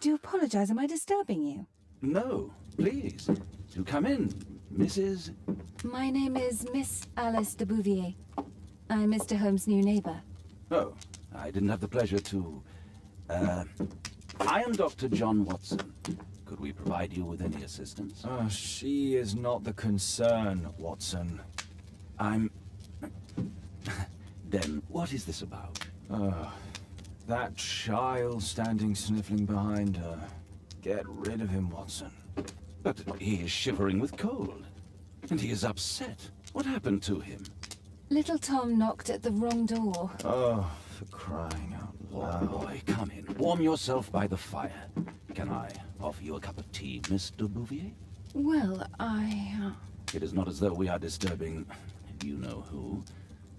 do apologize. Am I disturbing you? No, please. Do come in, Mrs. My name is Miss Alice de Bouvier. I'm Mr. Holmes' new neighbor. Oh, I didn't have the pleasure to... I am Dr. John Watson. Could we provide you with any assistance? She is not the concern, Watson. I'm... Then, what is this about? That child standing sniffling behind her. Get rid of him, Watson. But he is shivering with cold. And he is upset. What happened to him? Little Tom knocked at the wrong door. Oh, for crying out loud. Oh, boy, come in. Warm yourself by the fire. Can I offer you a cup of tea, Miss de Bouvier? Well, It is not as though we are disturbing you-know-who.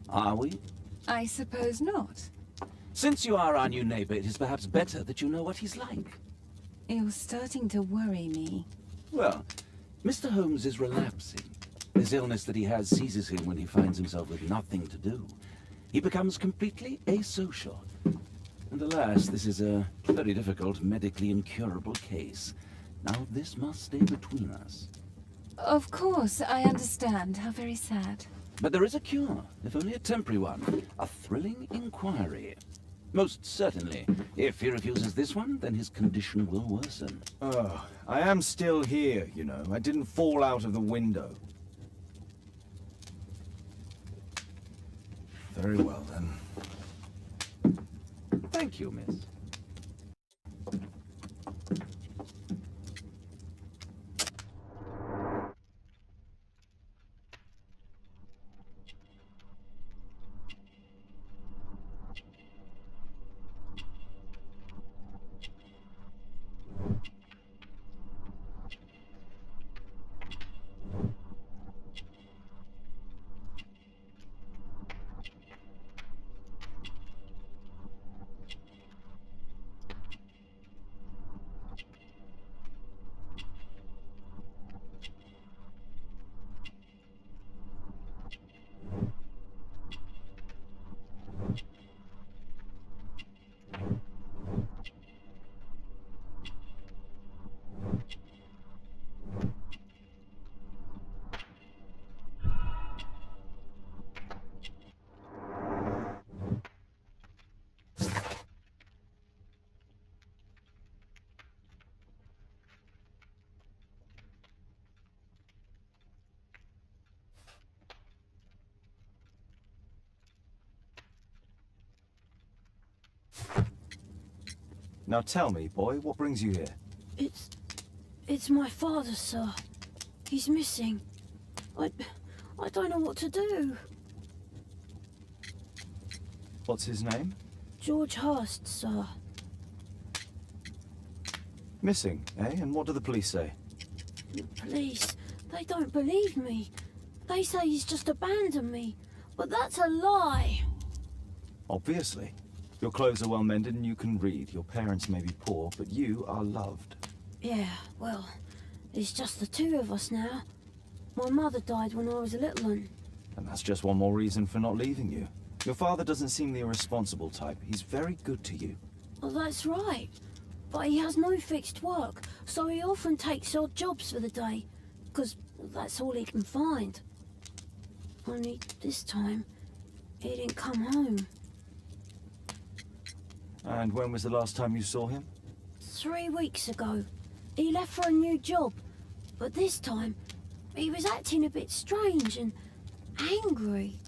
Are we? I suppose not. Since you are our new neighbor, it is perhaps better that you know what he's like. You're starting to worry me. Well, Mr. Holmes is relapsing. This illness that he has seizes him when he finds himself with nothing to do. He becomes completely asocial. And alas, this is a very difficult, medically incurable case. Now, this must stay between us. Of course, I understand. How very sad. But there is a cure, if only a temporary one. A thrilling inquiry. Most certainly. If he refuses this one, then his condition will worsen. Oh, I am still here, you know. I didn't fall out of the window. Very well, then. Thank you, miss. Now tell me, boy, what brings you here? It's my father, sir. He's missing. I don't know what to do. What's his name? George Hurst, sir. Missing, eh? And what do the police say? The police, they don't believe me. They say he's just abandoned me. But that's a lie. Obviously. Your clothes are well mended and you can read. Your parents may be poor, but you are loved. Yeah, well, it's just the two of us now. My mother died when I was a little one. And that's just one more reason for not leaving you. Your father doesn't seem the irresponsible type. He's very good to you. Well, that's right. But he has no fixed work, so he often takes odd jobs for the day, because that's all he can find. Only this time, he didn't come home. And when was the last time you saw him? 3 weeks ago. He left for a new job, but this time, he was acting a bit strange and angry.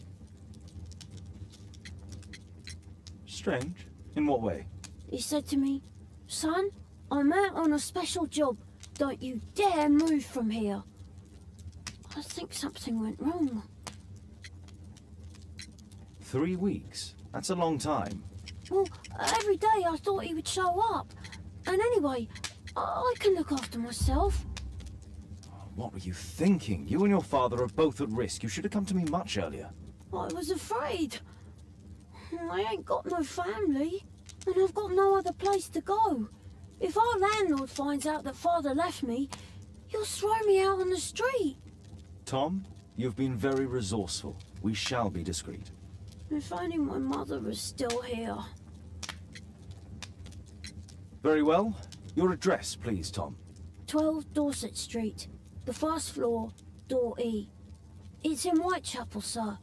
Strange? In what way? He said to me, "Son, I'm out on a special job. Don't you dare move from here." I think something went wrong. 3 weeks? That's a long time. Well, every day I thought he would show up. And anyway, I can look after myself. What were you thinking? You and your father are both at risk. You should have come to me much earlier. I was afraid. I ain't got no family, and I've got no other place to go. If our landlord finds out that father left me, he'll throw me out on the street. Tom, you've been very resourceful. We shall be discreet. If only my mother was still here. Very well. Your address, please, Tom. 12 Dorset Street, the first floor, door E. It's in Whitechapel, sir.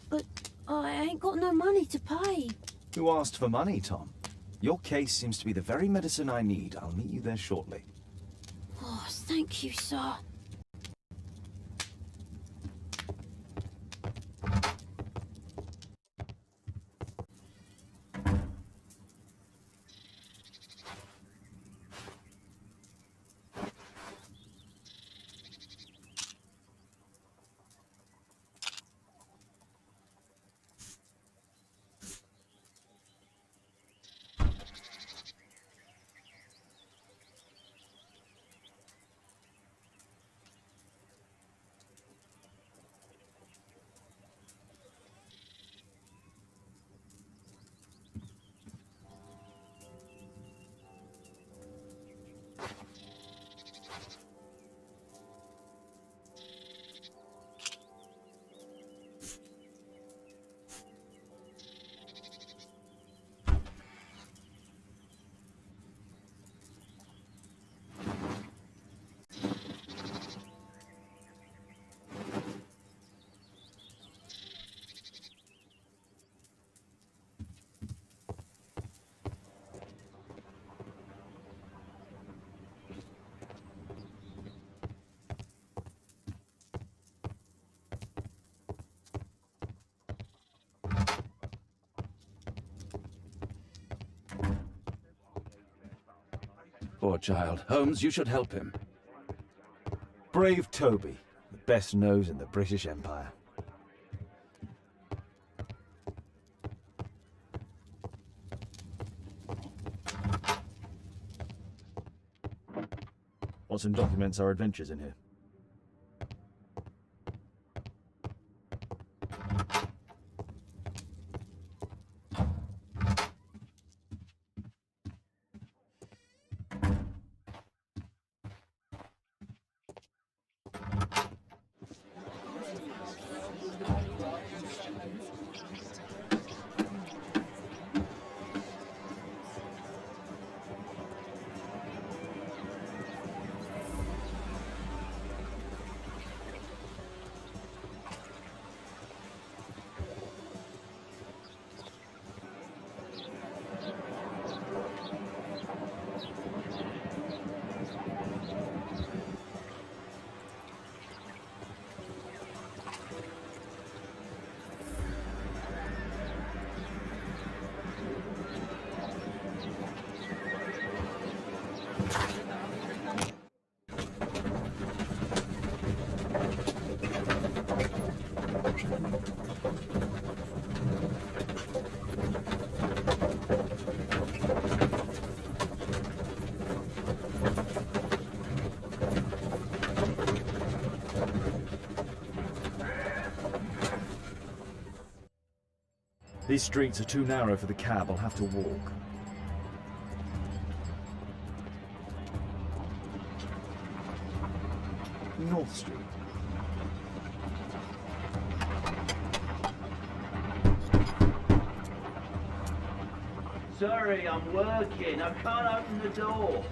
But I ain't got no money to pay. Who asked for money, Tom? Your case seems to be the very medicine I need. I'll meet you there shortly. Oh, thank you, sir. Poor child. Holmes, you should help him. Brave Toby, the best nose in the British Empire. Watson documents our adventures in here. These streets are too narrow for the cab. I'll have to walk. North Street. Sorry, I'm working. I can't open the door.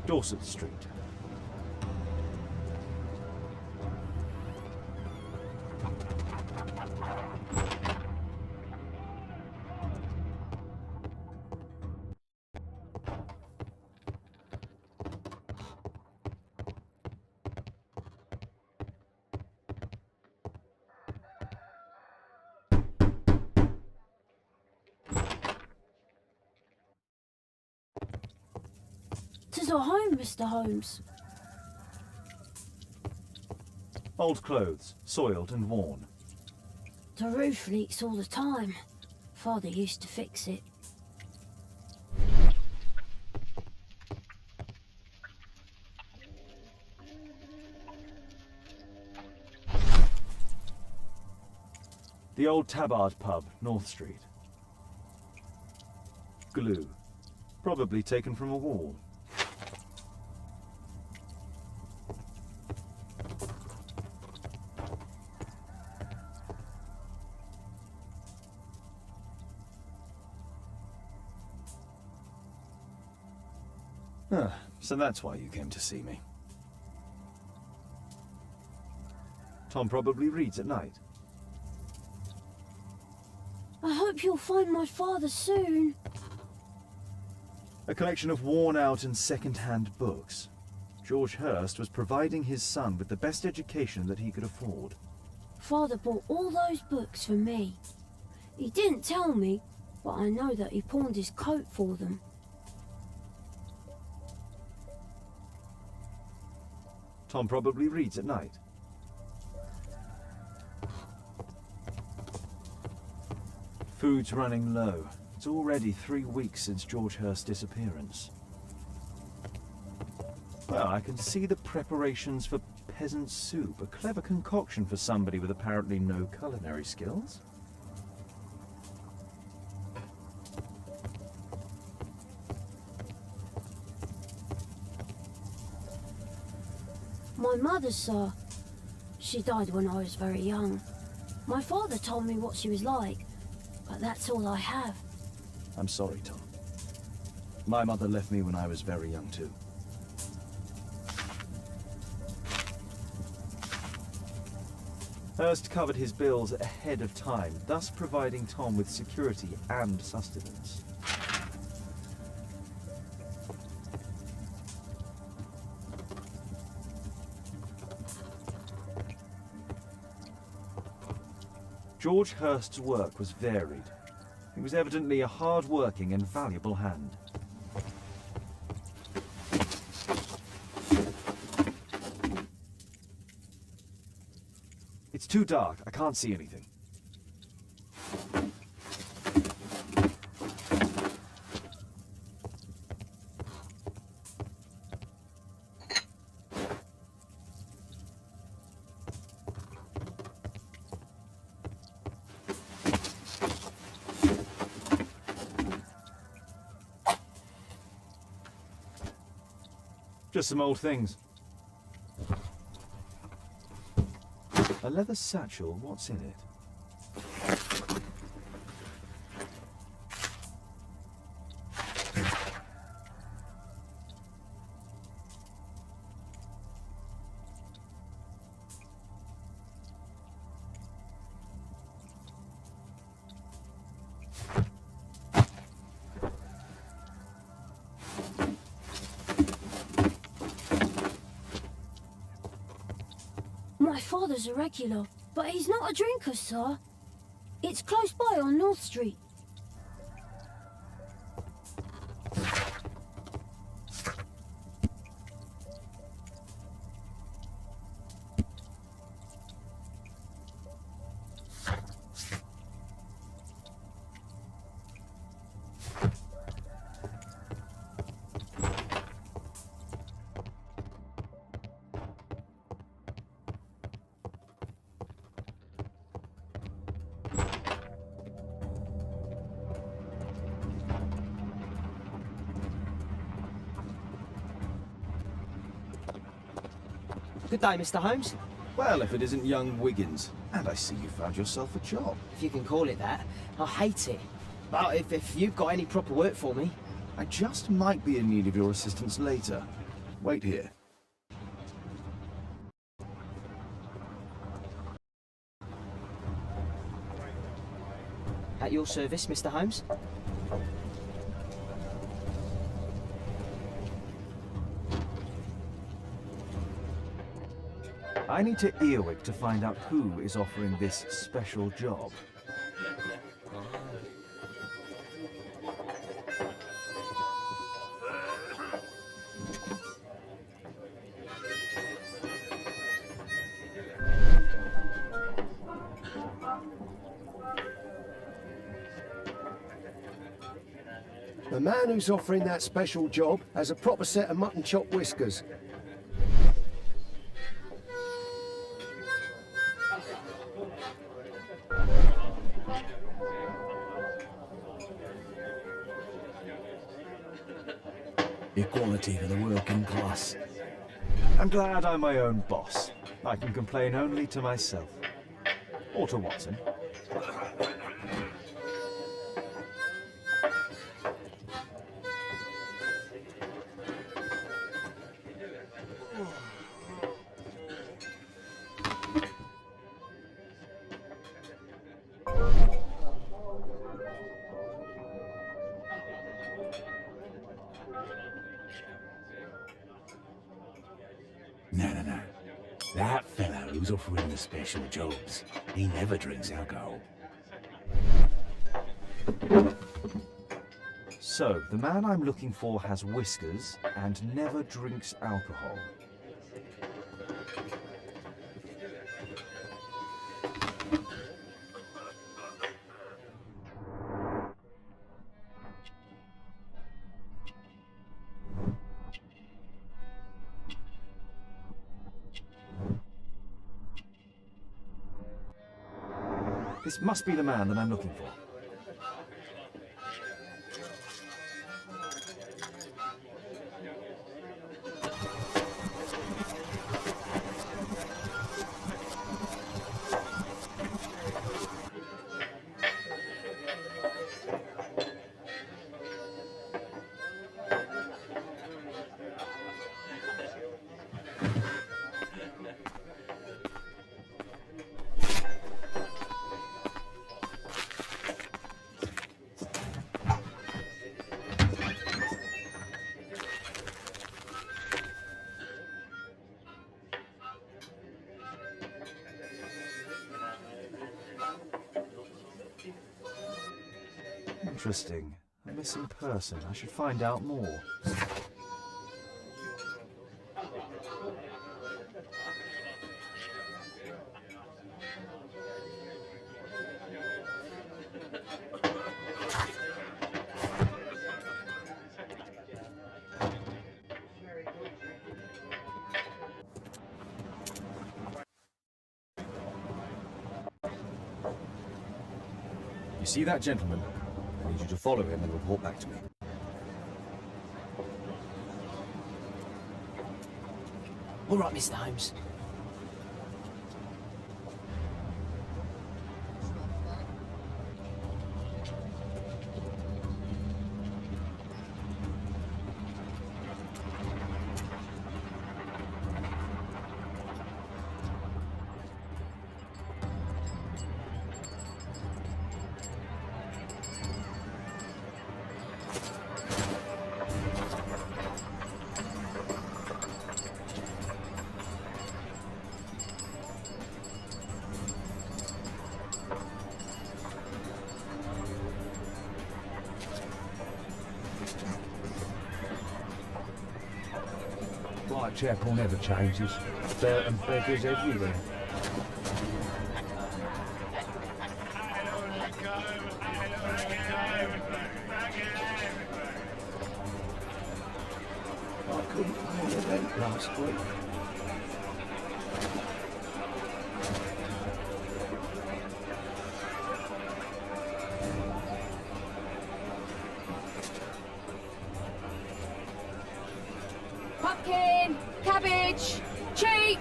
Dorset Street. Tis our home, Mr. Holmes. Old clothes, soiled and worn. The roof leaks all the time. Father used to fix it. The old Tabard pub, North Street. Glue. Probably taken from a wall. Ah, so that's why you came to see me. Tom probably reads at night. I hope you'll find my father soon. A collection of worn-out and second-hand books. George Hurst was providing his son with the best education that he could afford. Father bought all those books for me. He didn't tell me, but I know that he pawned his coat for them. Tom probably reads at night. Food's running low. It's already 3 weeks since George Hurst's disappearance. Well, I can see the preparations for peasant soup, a clever concoction for somebody with apparently no culinary skills. My mother, sir. She died when I was very young. My father told me what she was like, but that's all I have. I'm sorry, Tom. My mother left me when I was very young, too. Hurst covered his bills ahead of time, thus providing Tom with security and sustenance. George Hurst's work was varied. He was evidently a hard-working and valuable hand. It's too dark. I can't see anything. Just some old things. A leather satchel, what's in it? My father's a regular, but he's not a drinker, sir. It's close by on North Street. Good day, Mr. Holmes. Well, if it isn't young Wiggins. And I see you found yourself a job. If you can call it that. I hate it. But if you've got any proper work for me... I just might be in need of your assistance later. Wait here. At your service, Mr. Holmes. I need to earwig to find out who is offering this special job. The man who's offering that special job has a proper set of mutton chop whiskers. Equality for the working class. I'm glad I'm my own boss. I can complain only to myself. Or to Watson. No. That fellow who's offering the special jobs, he never drinks alcohol. So, the man I'm looking for has whiskers and never drinks alcohol. This must be the man that I'm looking for. Interesting. A missing person. I should find out more. You see that gentleman? I need you to follow him and report back to me. All right, Mr. Holmes. Whitechapel never changes. Dirt and beggars everywhere. I couldn't pay the rent last week. Pumpkin, cabbage, cheek.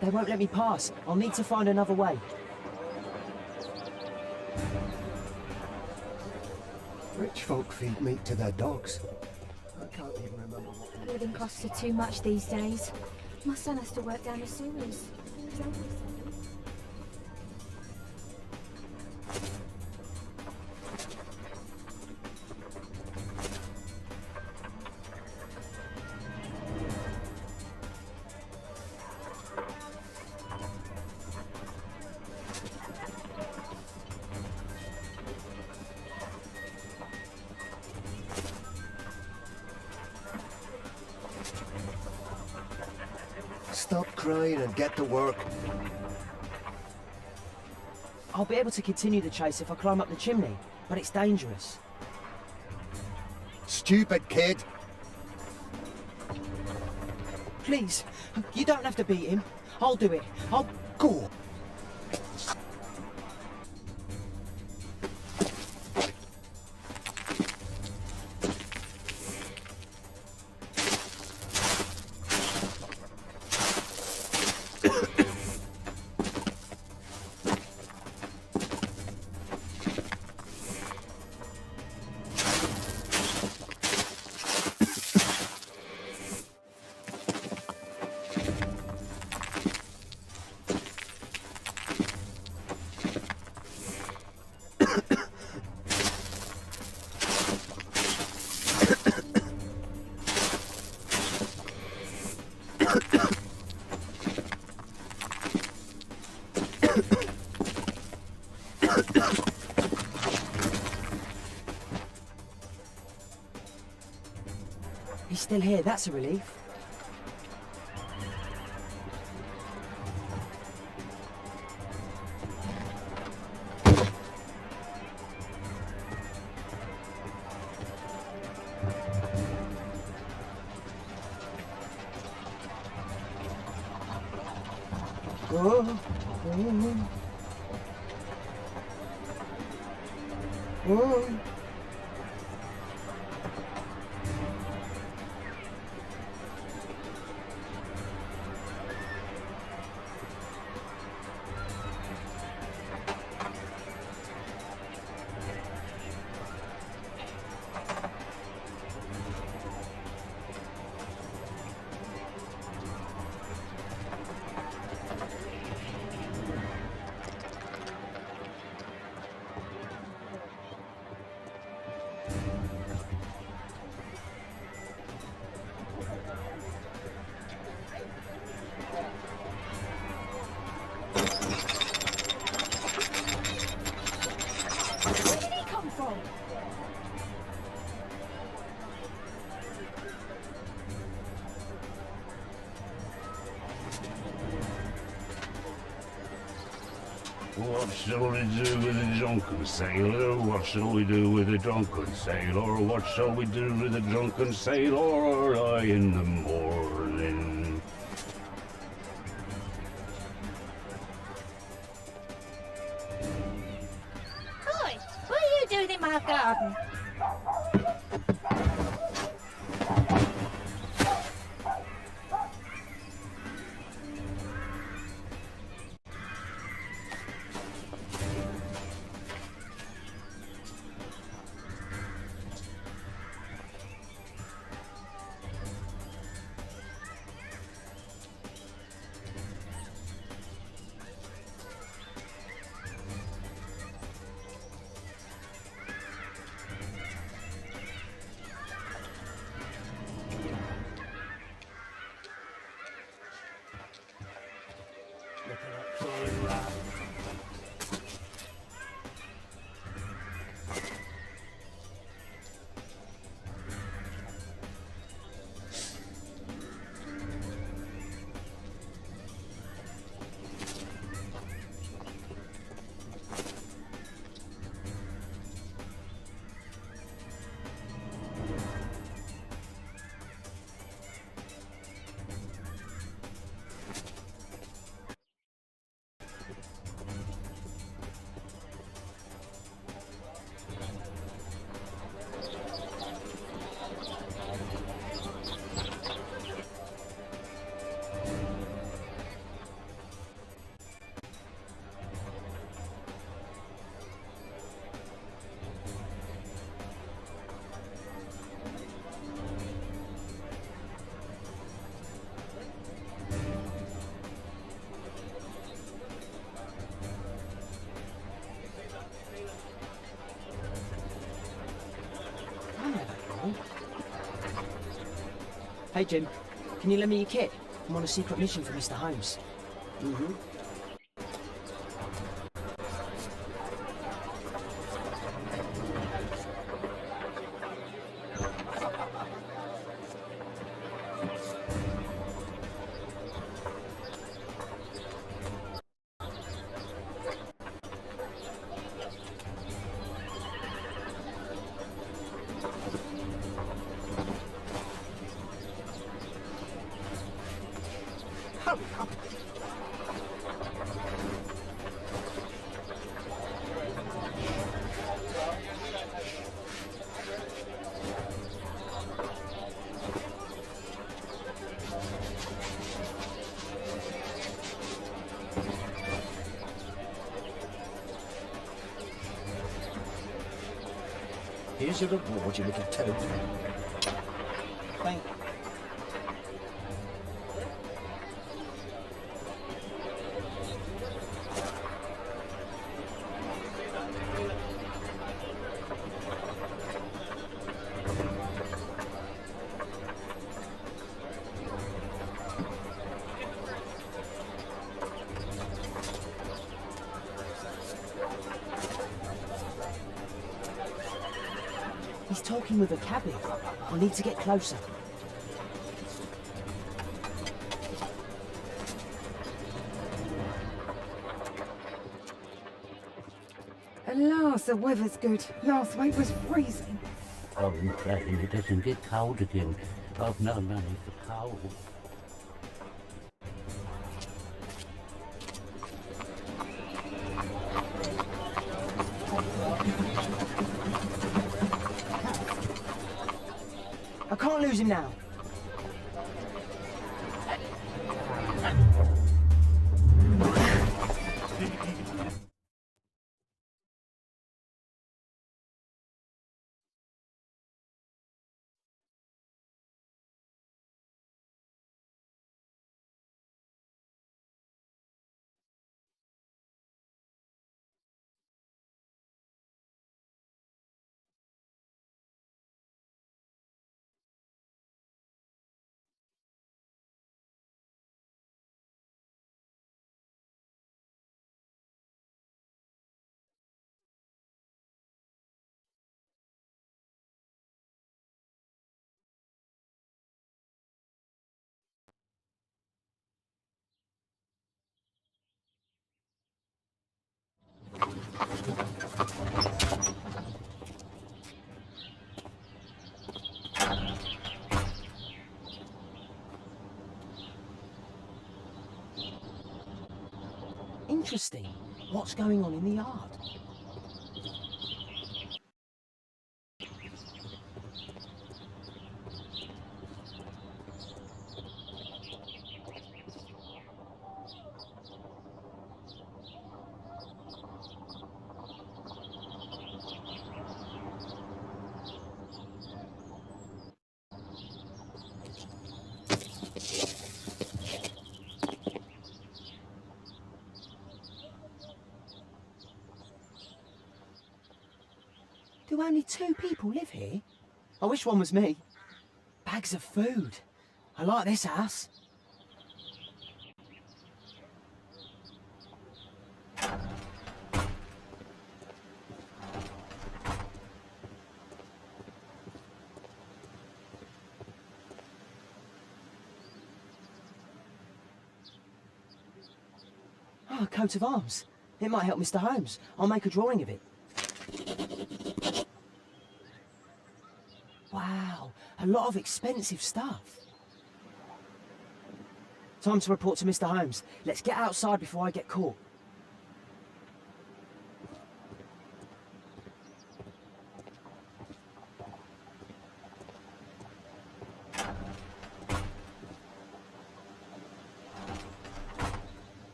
They won't let me pass. I'll need to find another way. Rich folk feed meat to their dogs. I can't even remember what... Living costs are too much these days. My son has to work down the sewers. crying and get to work. I'll be able to continue the chase if I climb up the chimney, but it's dangerous. Stupid kid. Please, you don't have to beat him. I'll do it. I'll... Go. He's still here, that's a relief. Whoa. Whoa. Where did he come from? What shall we do with a drunken sailor? What shall we do with a drunken sailor? What shall we do with a drunken sailor early in the morning? Hi, what are you doing in my garden? Hey Jim, can you lend me your kit? I'm on a secret mission for Mr. Holmes. Mm-hmm. Here's your reward, you little toad. Thank He's talking with a cabby. I need to get closer. At last, the weather's good. Last week was freezing. Oh, I'm glad it doesn't get cold again. I've no money for coal. I can't lose him now. Interesting. What's going on in the yard? Do only 2 people live here? I wish one was me. Bags of food. I like this house. Oh, a coat of arms. It might help Mr. Holmes. I'll make a drawing of it. Wow, a lot of expensive stuff. Time to report to Mr. Holmes. Let's get outside before I get caught.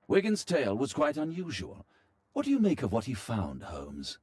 Wigan's tale was quite unusual. What do you make of what he found, Holmes?